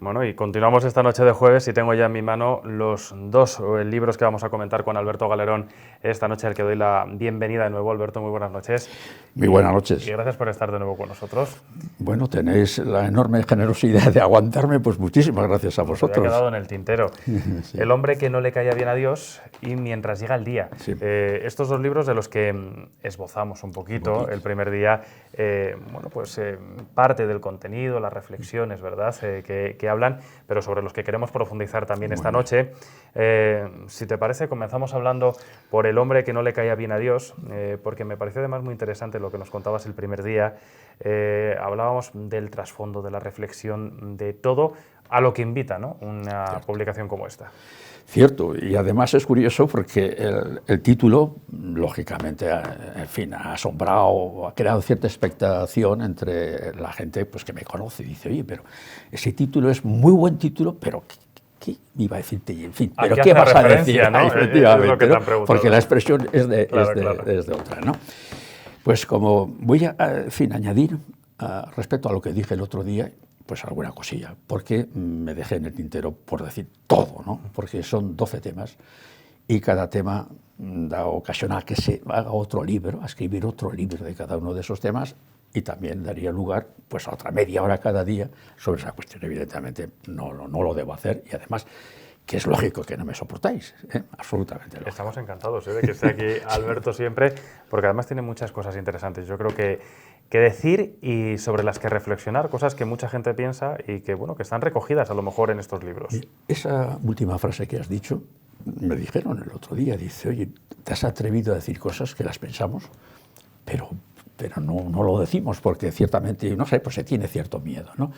Bueno, y continuamos esta noche de jueves y tengo ya en mi mano los dos libros que vamos a comentar con Alberto Galerón esta noche, al que doy la bienvenida de nuevo. Alberto, muy buenas noches. Muy buenas noches. Y gracias por estar de nuevo con nosotros. Bueno, tenéis la enorme generosidad de aguantarme, pues muchísimas gracias a vosotros. Nos había quedado en el tintero. Sí. El hombre que no le caía bien a Dios y Mientras llega el día. Sí. Estos dos libros de los que esbozamos un poquito el primer día, parte del contenido, las reflexiones, ¿verdad?, que hablan, pero sobre los que queremos profundizar también esta noche. Si te parece, comenzamos hablando por el hombre que no le caía bien a Dios, porque me pareció además muy interesante lo que nos contabas el primer día. Hablábamos del trasfondo, de la reflexión, de todo a lo que invita, ¿no?, una publicación como esta. Cierto, y además es curioso porque el título, lógicamente, en fin, ha asombrado, ha creado cierta expectación entre la gente, pues, que me conoce. Dice, oye, pero ese título es muy buen título, pero ¿qué iba a decirte? En fin, ¿pero qué vas a decir? ¿No? Efectivamente, es lo que te han preguntado, porque la expresión es de otra, ¿no? Pues como voy a, en fin, añadir respecto a lo que dije el otro día, pues alguna cosilla, porque me dejé en el tintero por decir todo, ¿no? Porque son 12 temas y cada tema da ocasión a que se haga otro libro, a escribir otro libro de cada uno de esos temas, y también daría lugar, pues, a otra media hora cada día sobre esa cuestión. Evidentemente no lo debo hacer, y además que es lógico que no me soportáis, absolutamente lógico. Estamos encantados de que esté aquí Alberto siempre, porque además tiene muchas cosas interesantes, yo creo que decir y sobre las que reflexionar, cosas que mucha gente piensa y que, bueno, que están recogidas a lo mejor en estos libros. Esa última frase que has dicho, me dijeron el otro día, dice, oye, te has atrevido a decir cosas que las pensamos, pero no lo decimos porque ciertamente, no sé, pues se tiene cierto miedo, ¿no?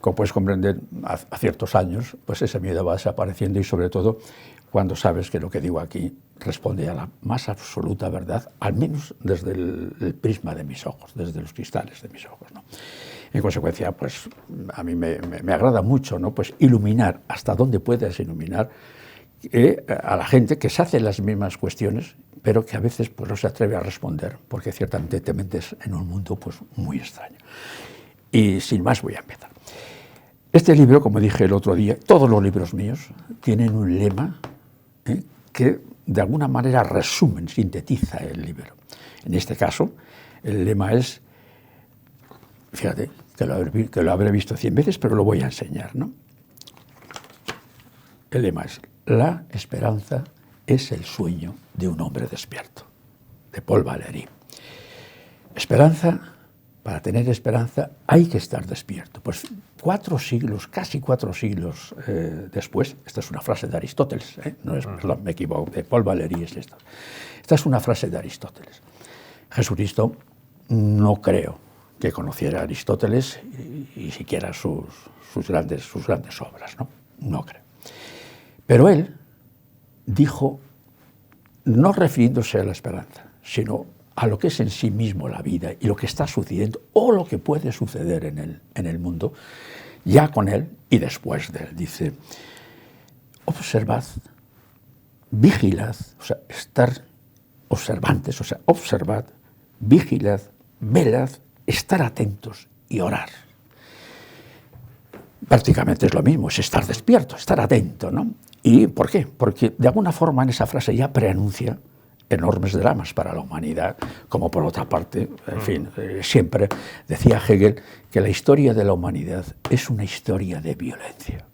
Como puedes comprender, a ciertos años, pues ese miedo va desapareciendo, y sobre todo cuando sabes que lo que digo aquí responde a la más absoluta verdad, al menos desde el prisma de mis ojos, desde los cristales de mis ojos, ¿no? En consecuencia, pues a mí me agrada mucho, ¿no?, pues iluminar hasta donde puedas iluminar a la gente que se hace las mismas cuestiones, pero que a veces, pues, no se atreve a responder, porque ciertamente te metes en un mundo, pues, muy extraño. Y sin más voy a empezar. Este libro, como dije el otro día, todos los libros míos tienen un lema que de alguna manera resumen, sintetiza el libro. En este caso, el lema es, fíjate, que lo habré visto 100 veces, pero lo voy a enseñar, ¿no? El lema es: la esperanza es el sueño de un hombre despierto, de Paul Valéry. Esperanza, para tener esperanza hay que estar despierto. Pues 4 siglos, casi 4 siglos después, esta es una frase de Aristóteles, no es, perdón, me equivoco, de Paul Valéry es esta. Esta es una frase de Aristóteles. Jesucristo no creo que conociera a Aristóteles y siquiera sus grandes obras, ¿no? No creo. Pero él dijo, no refiriéndose a la esperanza, sino a lo que es en sí mismo la vida y lo que está sucediendo o lo que puede suceder en el mundo, ya con él y después de él. Dice, observad, vigilad, o sea, estar observantes, o sea, observad, vigilad, velad, estar atentos y orar. Prácticamente es lo mismo, es estar despierto, estar atento, ¿no? ¿Y por qué? Porque de alguna forma en esa frase ya preanuncia enormes dramas para la humanidad, como por otra parte, en fin, siempre decía Hegel que la historia de la humanidad es una historia de violencia.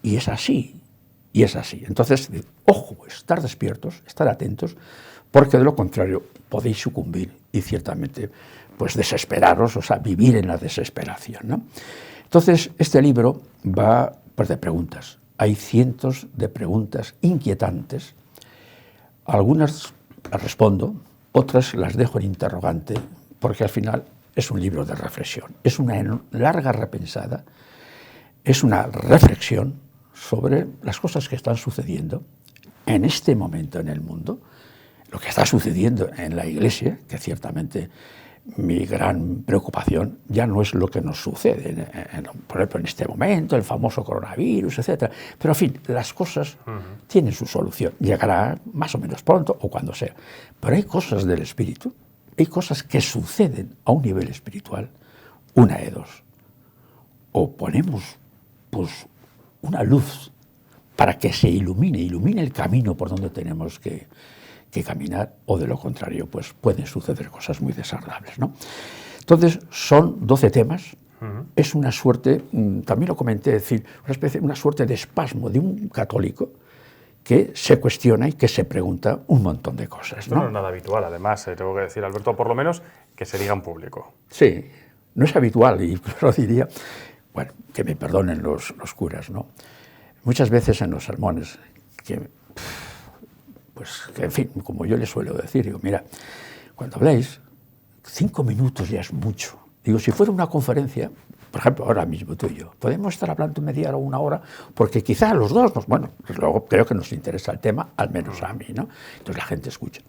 Y es así, y es así. Entonces, ojo, estar despiertos, estar atentos, porque de lo contrario podéis sucumbir y ciertamente, pues, desesperaros, o sea, vivir en la desesperación, ¿no? Entonces, este libro va, pues, de preguntas. Hay cientos de preguntas inquietantes. Algunas las respondo, otras las dejo en interrogante, porque al final es un libro de reflexión. Es una larga repensada, es una reflexión sobre las cosas que están sucediendo en este momento en el mundo, lo que está sucediendo en la Iglesia, que ciertamente mi gran preocupación ya no es lo que nos sucede, por ejemplo, en este momento, el famoso coronavirus, etc. Pero, en fin, las cosas tienen su solución. Llegará más o menos pronto o cuando sea. Pero hay cosas del espíritu, hay cosas que suceden a un nivel espiritual, una de dos. o ponemos pues, una luz para que se ilumine el camino por donde tenemos que caminar, o de lo contrario, pues pueden suceder cosas muy desagradables, ¿no? Entonces, son 12 temas. Es una suerte, también lo comenté, es decir, una suerte de espasmo de un católico que se cuestiona y que se pregunta un montón de cosas. Esto no es nada habitual, además, tengo que decir, Alberto, por lo menos que se diga en público. Sí, no es habitual, y lo diría, bueno, que me perdonen los curas, ¿no? Muchas veces en los sermones, pues, en fin, como yo les suelo decir, digo, mira, cuando habléis, 5 minutos ya es mucho. Digo, si fuera una conferencia, por ejemplo, ahora mismo tú y yo, podemos estar hablando media hora o una hora, porque quizá a los dos, bueno, luego creo que nos interesa el tema, al menos a mí, ¿no? Entonces la gente escucha.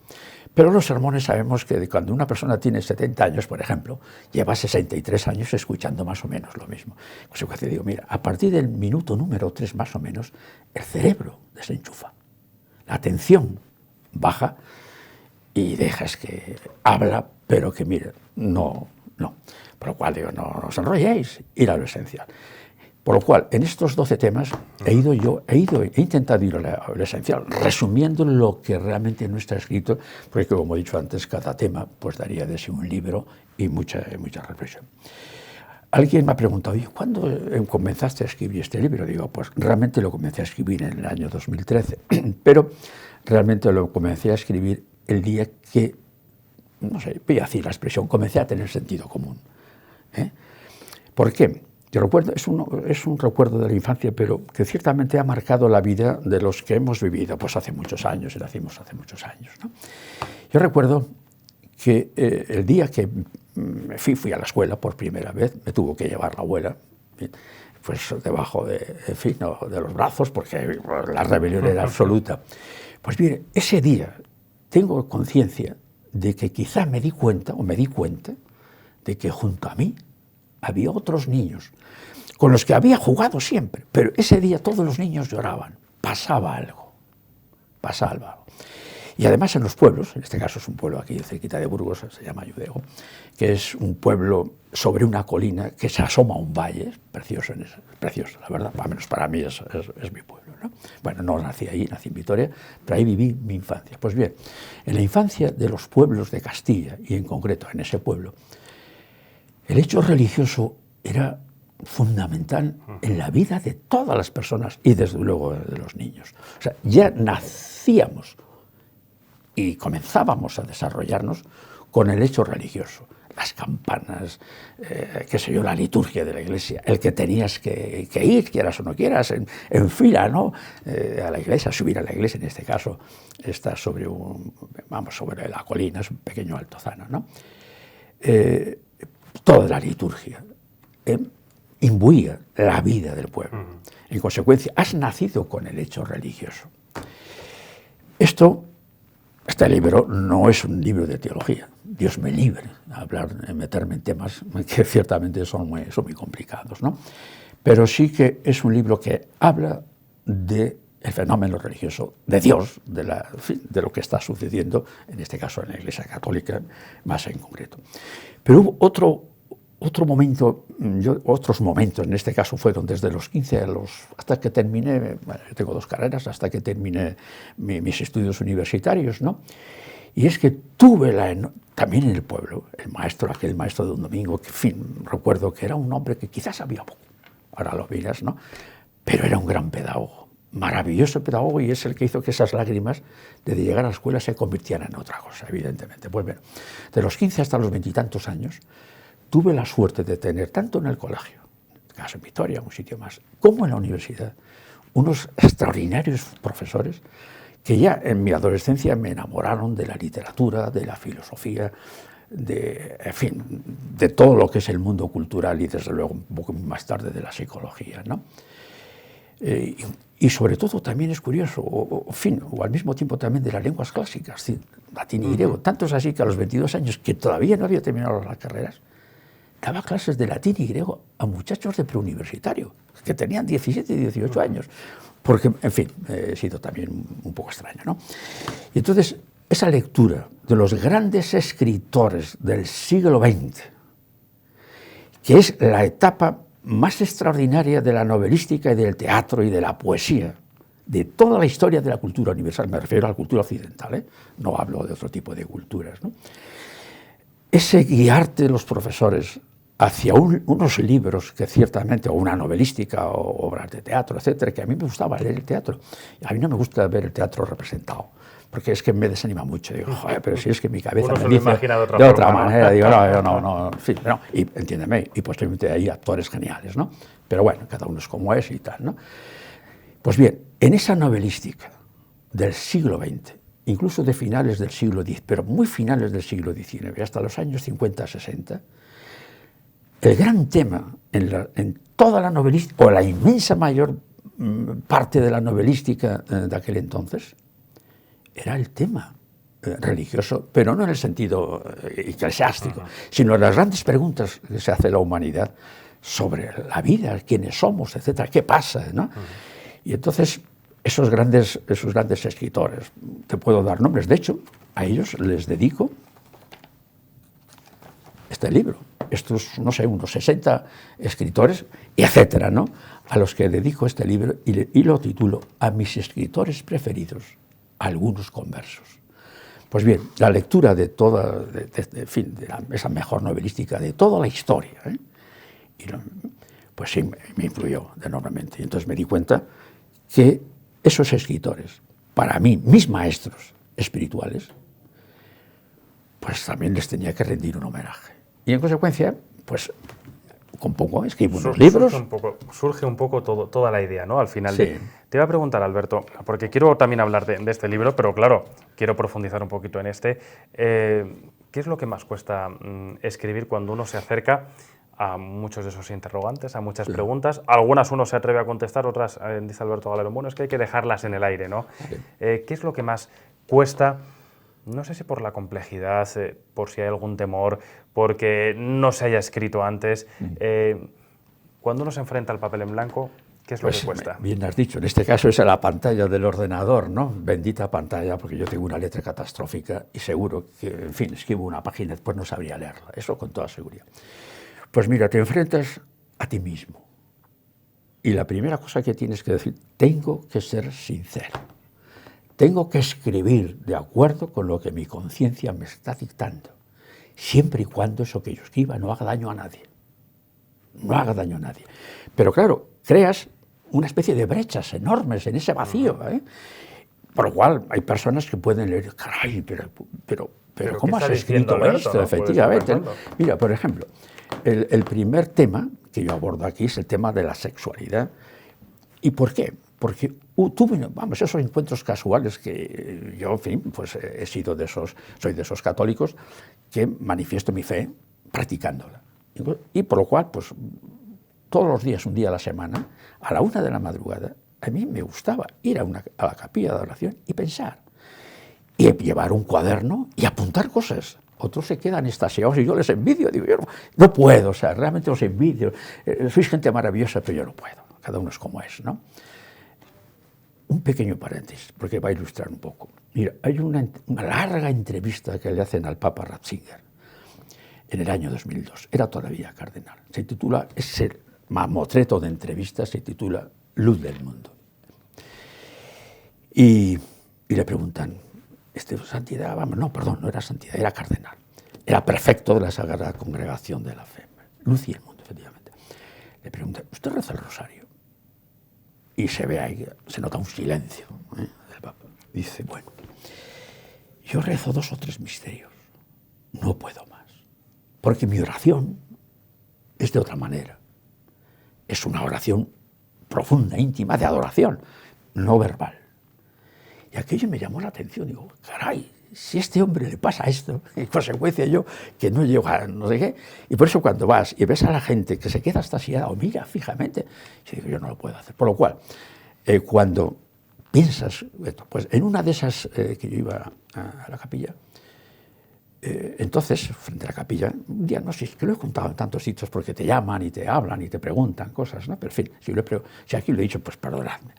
Pero los sermones sabemos que cuando una persona tiene 70 años, por ejemplo, lleva 63 años escuchando más o menos lo mismo. Pues yo digo, mira, a partir del minuto número 3 más o menos, el cerebro desenchufa, la atención baja y dejas que habla, pero que mire, no. Por lo cual digo, no os enrolléis, ir a lo esencial. Por lo cual, en estos 12 temas he intentado ir a lo esencial, resumiendo lo que realmente no está escrito, porque como he dicho antes, cada tema pues daría de sí un libro y mucha reflexión. Alguien me ha preguntado, ¿y cuándo comenzaste a escribir este libro? Digo, pues realmente lo comencé a escribir en el año 2013, pero realmente lo comencé a escribir el día que, no sé, voy a decir la expresión, comencé a tener sentido común. ¿Por qué? Yo recuerdo, es un recuerdo de la infancia, pero que ciertamente ha marcado la vida de los que hemos vivido pues hace muchos años, y nacimos hace muchos años, ¿no? Yo recuerdo que el día que fui a la escuela por primera vez, me tuvo que llevar la abuela, pues debajo de los brazos, porque la rebelión era absoluta. Pues mire, ese día tengo conciencia de que quizá me di cuenta de que junto a mí había otros niños con los que había jugado siempre, pero ese día todos los niños lloraban, pasaba algo. Y además en los pueblos, en este caso es un pueblo aquí cerquita de Burgos, se llama Ayudego, que es un pueblo sobre una colina que se asoma a un valle, precioso, la verdad, al menos para mí es mi pueblo, ¿no? Bueno, no nací ahí, nací en Vitoria, pero ahí viví mi infancia. Pues bien, en la infancia de los pueblos de Castilla, y en concreto en ese pueblo, el hecho religioso era fundamental en la vida de todas las personas y desde luego de los niños. O sea, ya nacíamos y comenzábamos a desarrollarnos con el hecho religioso. Las campanas, qué sé yo, la liturgia de la iglesia, el que tenías que ir, quieras o no quieras, en fila, ¿no? A la iglesia, subir a la iglesia, en este caso está sobre la colina, es un pequeño altozano, ¿no? Toda la liturgia imbuía la vida del pueblo. En consecuencia, has nacido con el hecho religioso. Este libro no es un libro de teología. Dios me libre de meterme en temas que ciertamente son muy complicados, ¿no? Pero sí que es un libro que habla del fenómeno religioso, de Dios, de lo que está sucediendo, en este caso en la Iglesia Católica, más en concreto. Pero hubo otros momentos, en este caso fueron desde los 15 hasta que terminé, bueno, yo tengo 2 carreras, hasta que terminé mis estudios universitarios, ¿no? Y es que tuve también en el pueblo, aquel maestro de un domingo, que, en fin, recuerdo que era un hombre que quizás sabía poco, ahora lo miras, ¿no? Pero era un gran pedagogo, maravilloso pedagogo, y es el que hizo que esas lágrimas de llegar a la escuela se convirtieran en otra cosa, evidentemente. Pues bueno, de los 15 hasta los 20 y tantos años, tuve la suerte de tener, tanto en el colegio, en caso en Vitoria, un sitio más, como en la universidad, unos extraordinarios profesores que ya en mi adolescencia me enamoraron de la literatura, de la filosofía, de todo lo que es el mundo cultural y desde luego un poco más tarde de la psicología, ¿no? Y sobre todo también es curioso, o al mismo tiempo también de las lenguas clásicas, latín y griego. Tanto es así que a los 22 años, que todavía no había terminado las carreras, daba clases de latín y griego a muchachos de preuniversitario, que tenían 17 y 18 años. Porque, en fin, he sido también un poco extraño, ¿no? Y entonces, esa lectura de los grandes escritores del siglo XX, que es la etapa más extraordinaria de la novelística y del teatro y de la poesía, de toda la historia de la cultura universal, me refiero a la cultura occidental, no hablo de otro tipo de culturas, ¿no? Ese guiarte los profesores hacia unos libros que ciertamente, o una novelística, o obras de teatro, etcétera, que a mí me gustaba leer el teatro. A mí no me gusta ver el teatro representado, porque es que me desanima mucho. Digo, joder, pero si es que mi cabeza uno me se dice lo imagina de otra otra forma, manera. ¿no? Digo, no, yo no, en fin, no. Y entiéndeme, y posiblemente hay actores geniales, ¿no? Pero bueno, cada uno es como es y tal, ¿no? Pues bien, en esa novelística del siglo XX, incluso de finales del siglo X, pero muy finales del siglo XIX, hasta los años 50, 60, el gran tema en toda la novelística, o la inmensa mayor parte de la novelística de aquel entonces, era el tema religioso, pero no en el sentido eclesiástico, sino las grandes preguntas que se hace la humanidad sobre la vida, quiénes somos, etcétera, qué pasa, ¿no? Y entonces esos grandes escritores, te puedo dar nombres, de hecho, a ellos les dedico este libro. Estos, no sé, unos 60 escritores, y etcétera, ¿no? A los que dedico este libro y lo titulo A mis escritores preferidos, algunos conversos. Pues bien, la lectura de toda, esa mejor novelística de toda la historia, pues sí, me influyó enormemente. Y entonces me di cuenta que esos escritores, para mí, mis maestros espirituales, pues también les tenía que rendir un homenaje. Y en consecuencia, pues compongo, escribo unos libros. Surge un poco toda la idea, ¿no? Al final. Sí. Te iba a preguntar, Alberto, porque quiero también hablar de este libro, pero claro, quiero profundizar un poquito en este. ¿Qué es lo que más cuesta escribir cuando uno se acerca a muchos de esos interrogantes, a muchas preguntas? Algunas uno se atreve a contestar, otras, dice Alberto Galero, bueno, es que hay que dejarlas en el aire, ¿no? Sí. ¿Qué es lo que más cuesta? No sé si por la complejidad, por si hay algún temor, porque no se haya escrito antes. Cuando uno se enfrenta al papel en blanco, ¿qué es lo que cuesta? Bien has dicho, en este caso es a la pantalla del ordenador, ¿no? Bendita pantalla, porque yo tengo una letra catastrófica y seguro que, en fin, escribo una página y después no sabría leerla, eso con toda seguridad. Pues mira, te enfrentas a ti mismo y la primera cosa que tienes que decir, tengo que ser sincero. Tengo que escribir de acuerdo con lo que mi conciencia me está dictando, siempre y cuando eso que yo escriba no haga daño a nadie. No haga daño a nadie. Pero claro, creas una especie de brechas enormes en ese vacío, ¿eh? Por lo cual hay personas que pueden leer, caray, pero ¿cómo has escrito esto? ¿No? Efectivamente. Mira, por ejemplo, el primer tema que yo abordo aquí es el tema de la sexualidad. ¿Y por qué? Porque tuve, vamos, esos encuentros casuales que yo, en fin, pues soy de esos católicos que manifiesto mi fe practicándola. Y por lo cual, pues, todos los días, un día a la semana, a la 1 de la madrugada, a mí me gustaba ir a la capilla de oración y pensar. Y llevar un cuaderno y apuntar cosas. Otros se quedan extasiados y yo les envidio. Digo, yo no puedo, o sea, realmente os envidio. Sois gente maravillosa, pero yo no puedo. Cada uno es como es, ¿no? Un pequeño paréntesis, porque va a ilustrar un poco. Mira, hay una larga entrevista que le hacen al Papa Ratzinger en el año 2002. Era todavía cardenal. Se titula, ese mamotreto de entrevistas se titula Luz del Mundo. Y le preguntan, ¿santidad? Vamos, no, perdón, no era santidad, era cardenal. Era prefecto de la Sagrada Congregación de la Fe. Luz y el Mundo, efectivamente. Le preguntan, ¿usted reza el rosario? Y se ve ahí, se nota un silencio del Papa. Dice, bueno, yo rezo 2 o 3 misterios, no puedo más, porque mi oración es de otra manera. Es una oración profunda, íntima, de adoración, no verbal. Y aquello me llamó la atención, digo, caray, si a este hombre le pasa esto, en consecuencia yo, que no llego a no sé qué, y por eso cuando vas y ves a la gente que se queda extasiada o mira fijamente, yo digo, yo no lo puedo hacer. Por lo cual, cuando piensas, pues en una de esas que yo iba a la capilla, entonces, frente a la capilla, un día, no sé, que lo he contado en tantos sitios porque te llaman y te hablan y te preguntan cosas, ¿no? Pero en fin, si aquí lo he dicho, pues perdonadme.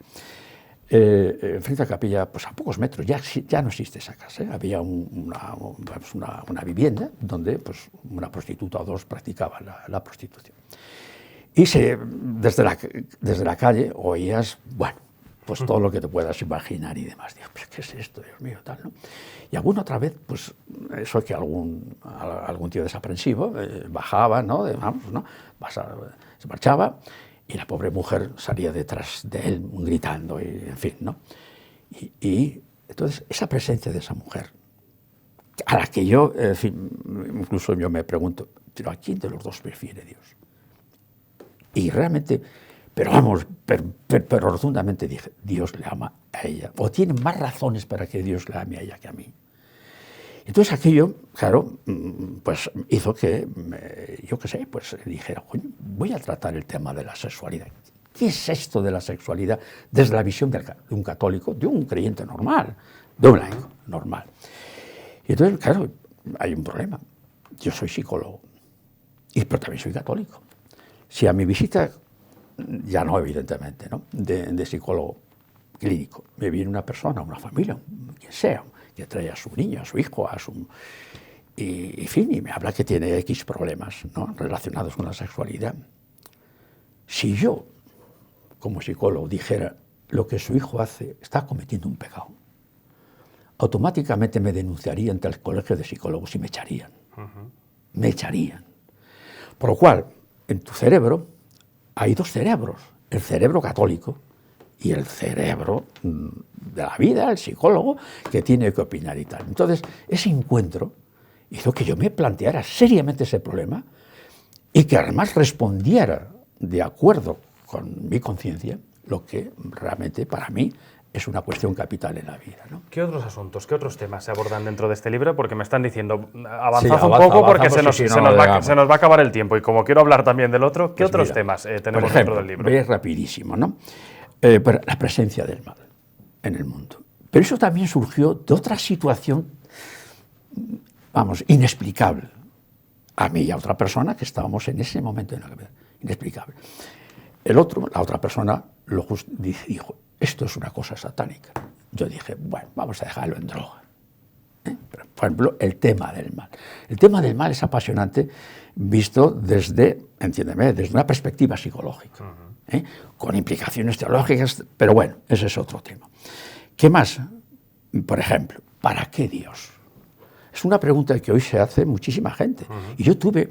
Frente a la capilla, pues a pocos metros, ya no existe esa casa, ¿eh? Había una vivienda donde pues, una prostituta o 2 practicaban la prostitución. Y desde la calle oías, bueno, pues todo lo que te puedas imaginar y demás. Digo, ¿qué es esto, Dios mío? Tal, ¿no? Y alguna otra vez, pues eso que algún tío desaprensivo bajaba, ¿no? Vamos, ¿no? Se marchaba y la pobre mujer salía detrás de él gritando, y, en fin, ¿no? Y entonces esa presencia de esa mujer, a la que yo, en fin, incluso yo me pregunto, ¿pero a quién de los dos prefiere Dios? Y realmente, pero vamos, pero rotundamente dije, Dios le ama a ella, o tiene más razones para que Dios le ame a ella que a mí. Entonces aquello, claro, pues hizo que, yo qué sé, pues dijera, voy a tratar el tema de la sexualidad. ¿Qué es esto de la sexualidad desde la visión de un católico, de un creyente normal, de un laico normal? Y entonces, claro, hay un problema. Yo soy psicólogo, pero también soy católico. Si a mi visita, ya no evidentemente, ¿no? de psicólogo clínico, me viene una persona, una familia, quien sea, que trae a su niño, a su hijo, y, en fin, y me habla que tiene X problemas, ¿no? relacionados con la sexualidad. Si yo, como psicólogo, dijera lo que su hijo hace, está cometiendo un pecado, automáticamente me denunciaría ante el colegio de psicólogos y me echarían. Me echarían. Por lo cual, en tu cerebro hay dos cerebros, el cerebro católico y el cerebro de la vida, el psicólogo, que tiene que opinar y tal. Entonces, ese encuentro hizo que yo me planteara seriamente ese problema y que además respondiera de acuerdo con mi conciencia, lo que realmente para mí es una cuestión capital en la vida, ¿no? ¿Qué otros asuntos, qué otros temas se abordan dentro de este libro? Porque me están diciendo, avanzad un poco porque se nos va a acabar el tiempo. Y como quiero hablar también del otro, ¿qué otros temas tenemos dentro del libro? Voy rapidísimo, ¿no? La presencia del mal en el mundo. Pero eso también surgió de otra situación, vamos, inexplicable. A mí y a otra persona que estábamos en ese momento en la cabeza. Inexplicable. La otra persona dijo, esto es una cosa satánica. Yo dije, bueno, vamos a dejarlo en droga. Pero, por ejemplo, el tema del mal. El tema del mal es apasionante visto desde, entiéndeme, desde una perspectiva psicológica, con implicaciones teológicas, pero bueno, ese es otro tema. ¿Qué más? Por ejemplo, ¿para qué Dios? Es una pregunta que hoy se hace muchísima gente. Y yo tuve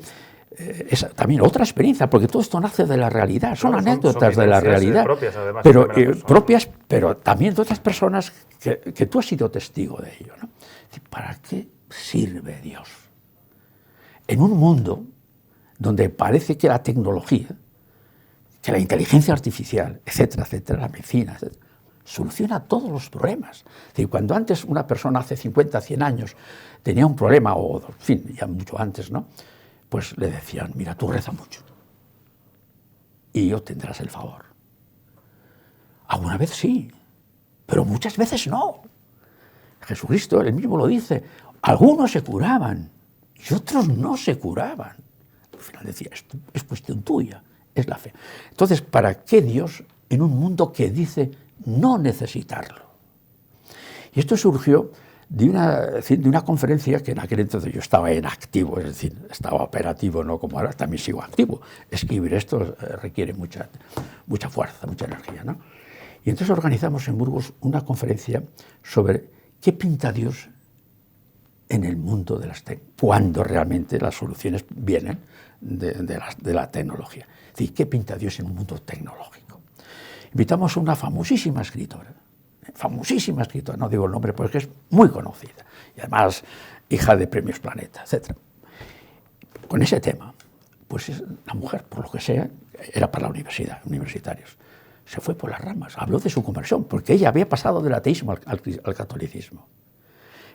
también otra experiencia, porque todo esto nace de la realidad, son anécdotas de la realidad, propias, además, propias, pero también de otras personas que tú has sido testigo de ello, ¿no? ¿Para qué sirve Dios? En un mundo donde parece que la tecnología, que la inteligencia artificial, etcétera, etcétera, la medicina, etcétera, soluciona todos los problemas. Es decir, cuando antes una persona hace 50, 100 años tenía un problema, o en fin, ya mucho antes, ¿no? Pues le decían, mira, tú reza mucho y obtendrás el favor. Alguna vez sí, pero muchas veces no. Jesucristo, él mismo lo dice, algunos se curaban y otros no se curaban. Al final decía, esto es cuestión tuya, es la fe. Entonces, ¿para qué Dios en un mundo que dice no necesitarlo? Y esto surgió de una conferencia que en aquel entonces yo estaba en activo, es decir, estaba operativo, no como ahora, también sigo activo. Escribir esto requiere mucha fuerza, mucha energía, ¿no? Y entonces organizamos en Burgos una conferencia sobre qué pinta Dios en el mundo de las tecnologías, cuando realmente las soluciones vienen de la tecnología. Es decir, ¿qué pinta Dios en un mundo tecnológico? Invitamos a una famosísima escritora, no digo el nombre porque es muy conocida, y además hija de premios Planeta, etc. Con ese tema, pues la mujer, por lo que sea, era para la universidad, universitarios, se fue por las ramas, habló de su conversión, porque ella había pasado del ateísmo al catolicismo.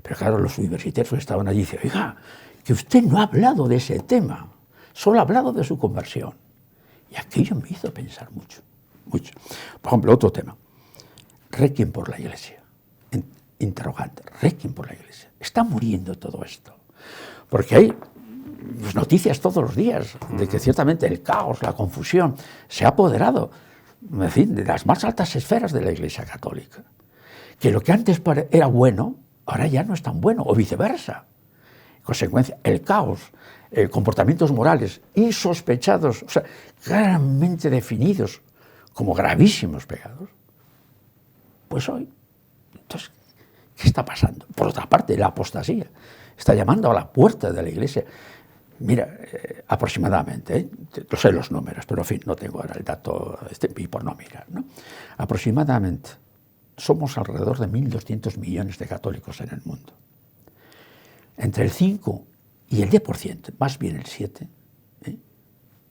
Pero claro, los universitarios estaban allí y dicen, oiga, que usted no ha hablado de ese tema, solo ha hablado de su conversión. Y aquello me hizo pensar mucho. Por ejemplo, otro tema. Requiem por la Iglesia. Interrogante. Requiem por la Iglesia. Está muriendo todo esto. Porque hay noticias todos los días de que ciertamente el caos, la confusión, se ha apoderado, en fin, de las más altas esferas de la Iglesia Católica. Que lo que antes era bueno, ahora ya no es tan bueno, o viceversa. consecuencia, el caos, comportamientos morales insospechados, o sea, claramente definidos como gravísimos pecados, pues hoy, entonces, ¿qué está pasando? Por otra parte, la apostasía está llamando a la puerta de la Iglesia. Mira, aproximadamente, no sé los números, pero en fin, no tengo ahora el dato y por no mirar, ¿no? Aproximadamente somos alrededor de 1.200 millones de católicos en el mundo. Entre el 5 y el 10%, más bien el 7%,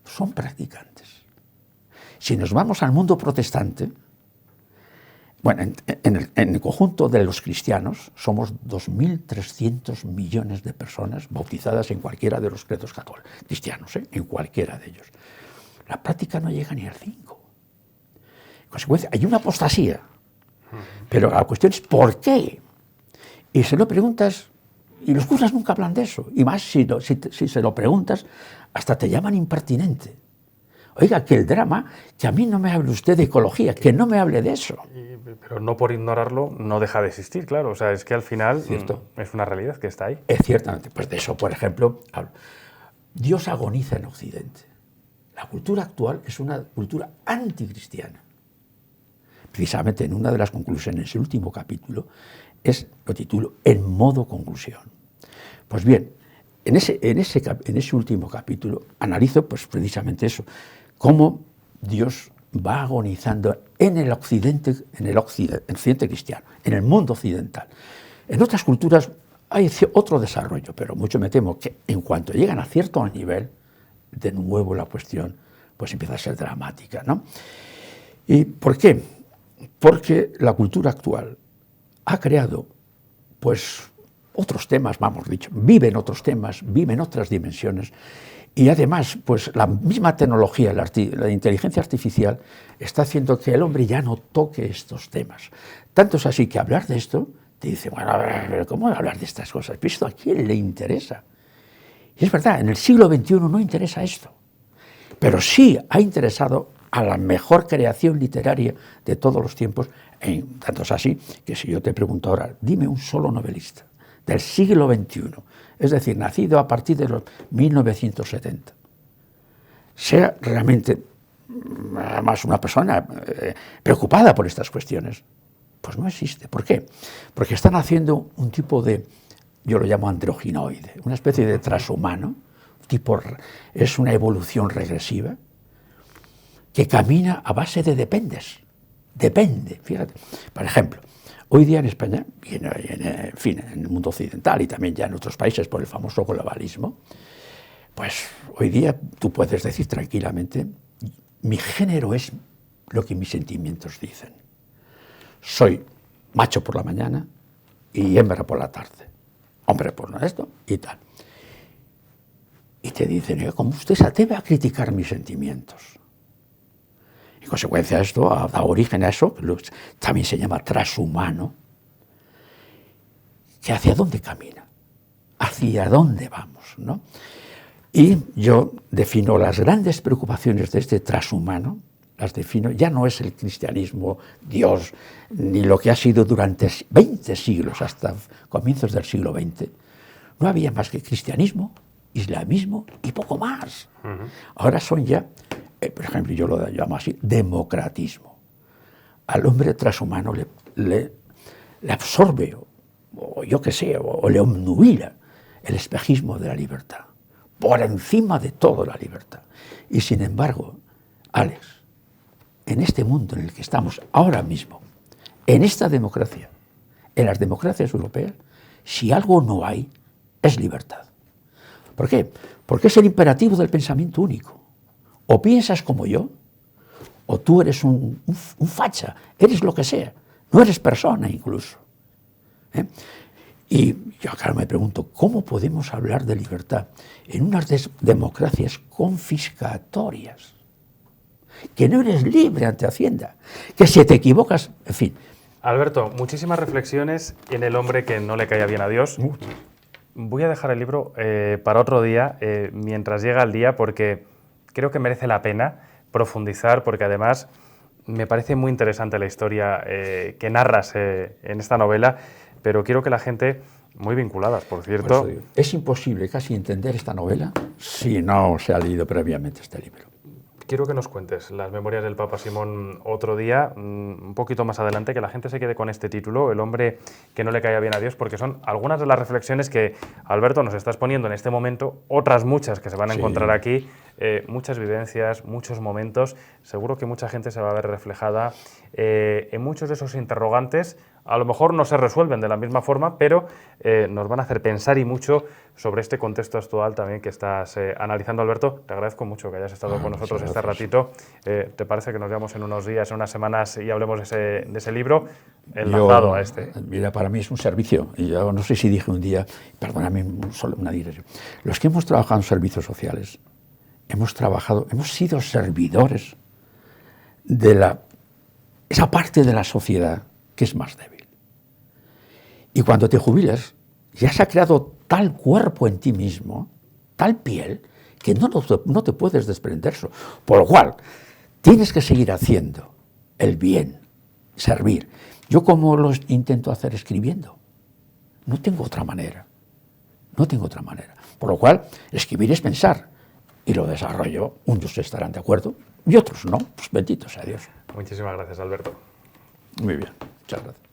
son practicantes. Si nos vamos al mundo protestante, bueno, en el conjunto de los cristianos somos 2.300 millones de personas bautizadas en cualquiera de los credos católicos, cristianos, en cualquiera de ellos. La práctica no llega ni al 5%. En consecuencia, hay una apostasía. Pero la cuestión es ¿por qué? Y se lo preguntas, y los curas nunca hablan de eso, y más si se lo preguntas, hasta te llaman impertinente. Oiga, que el drama, que a mí no me hable usted de ecología, que no me hable de eso. Pero no por ignorarlo, no deja de existir, claro. O sea, es que al final es una realidad que está ahí. Ciertamente, pues de eso, por ejemplo, hablo. Dios agoniza en Occidente. La cultura actual es una cultura anticristiana. Precisamente en una de las conclusiones, el último capítulo, lo titulo En modo conclusión. Pues bien, en ese último capítulo analizo pues, precisamente eso, cómo Dios va agonizando en el occidente cristiano, en el mundo occidental. En otras culturas hay otro desarrollo, pero mucho me temo que en cuanto llegan a cierto nivel, de nuevo la cuestión pues empieza a ser dramática, ¿no? ¿Y por qué? Porque la cultura actual ha creado, pues, otros temas, viven otros temas, viven otras dimensiones, y además, pues, la misma tecnología, la inteligencia artificial, está haciendo que el hombre ya no toque estos temas. Tanto es así que hablar de esto, te dice, bueno, a ver, ¿cómo hablar de estas cosas? Pero esto a quién le interesa. Y es verdad, en el siglo XXI no interesa esto, pero sí ha interesado a la mejor creación literaria de todos los tiempos, tanto es así que si yo te pregunto ahora, dime un solo novelista del siglo XXI, es decir, nacido a partir de los 1970, sea realmente más una persona preocupada por estas cuestiones, pues no existe. ¿Por qué? Porque están haciendo un tipo de, yo lo llamo androginoide, una especie de transhumano, es una evolución regresiva, que camina a base de depende, fíjate. Por ejemplo, hoy día en España, y en el mundo occidental y también ya en otros países por el famoso globalismo, pues hoy día tú puedes decir tranquilamente, mi género es lo que mis sentimientos dicen. Soy macho por la mañana y hembra por la tarde. Hombre por esto y tal. Y te dicen, ¿cómo usted se atreve a criticar mis sentimientos? En consecuencia, esto ha dado origen a eso, que también se llama transhumano, que hacia dónde camina, hacia dónde vamos, ¿no? Y yo defino las grandes preocupaciones de este transhumano, las defino, ya no es el cristianismo, Dios, ni lo que ha sido durante 20 siglos, hasta comienzos del siglo XX. No había más que cristianismo, islamismo y poco más. Ahora son ya, por ejemplo, yo lo llamo así, democratismo. Al hombre transhumano le absorbe, o yo qué sé, o le obnubila el espejismo de la libertad, por encima de todo la libertad. Y sin embargo, Alex, en este mundo en el que estamos ahora mismo, en esta democracia, en las democracias europeas, si algo no hay, es libertad. ¿Por qué? Porque es el imperativo del pensamiento único. O piensas como yo, o tú eres un facha, eres lo que sea, no eres persona incluso. Y yo claro me pregunto, ¿cómo podemos hablar de libertad en unas democracias confiscatorias? Que no eres libre ante Hacienda, que si te equivocas, en fin. Alberto, muchísimas reflexiones en el hombre que no le caía bien a Dios. Voy a dejar el libro para otro día, mientras llega el día, porque creo que merece la pena profundizar, porque además me parece muy interesante la historia que narras en esta novela, pero quiero que la gente Muy vinculadas, por cierto. Es imposible casi entender esta novela si no se ha leído previamente este libro. Quiero que nos cuentes las memorias del Papa Simón otro día, un poquito más adelante, que la gente se quede con este título, El hombre que no le caía bien a Dios, porque son algunas de las reflexiones que Alberto nos está exponiendo en este momento, otras muchas que se van a encontrar aquí, muchas vivencias, muchos momentos. Seguro que mucha gente se va a ver reflejada en muchos de esos interrogantes. A lo mejor no se resuelven de la misma forma, pero nos van a hacer pensar y mucho sobre este contexto actual también que estás analizando, Alberto. Te agradezco mucho que hayas estado con nosotros este ratito. ¿Te parece que nos veamos en unos días, en unas semanas y hablemos de ese libro enlazado a este? Mira, para mí es un servicio. Y yo no sé si dije un día, perdóname, solo una dirección. Los que hemos trabajado en servicios sociales, hemos sido servidores de esa parte de la sociedad que es más débil. Y cuando te jubilas, ya se ha creado tal cuerpo en ti mismo, tal piel, que no te puedes desprender eso. Por lo cual, tienes que seguir haciendo el bien, servir. Yo, como lo intento hacer escribiendo, no tengo otra manera. No tengo otra manera. Por lo cual, escribir es pensar. Y lo desarrollo, unos estarán de acuerdo y otros no. Pues bendito sea Dios. Muchísimas gracias, Alberto. Muy bien, muchas gracias.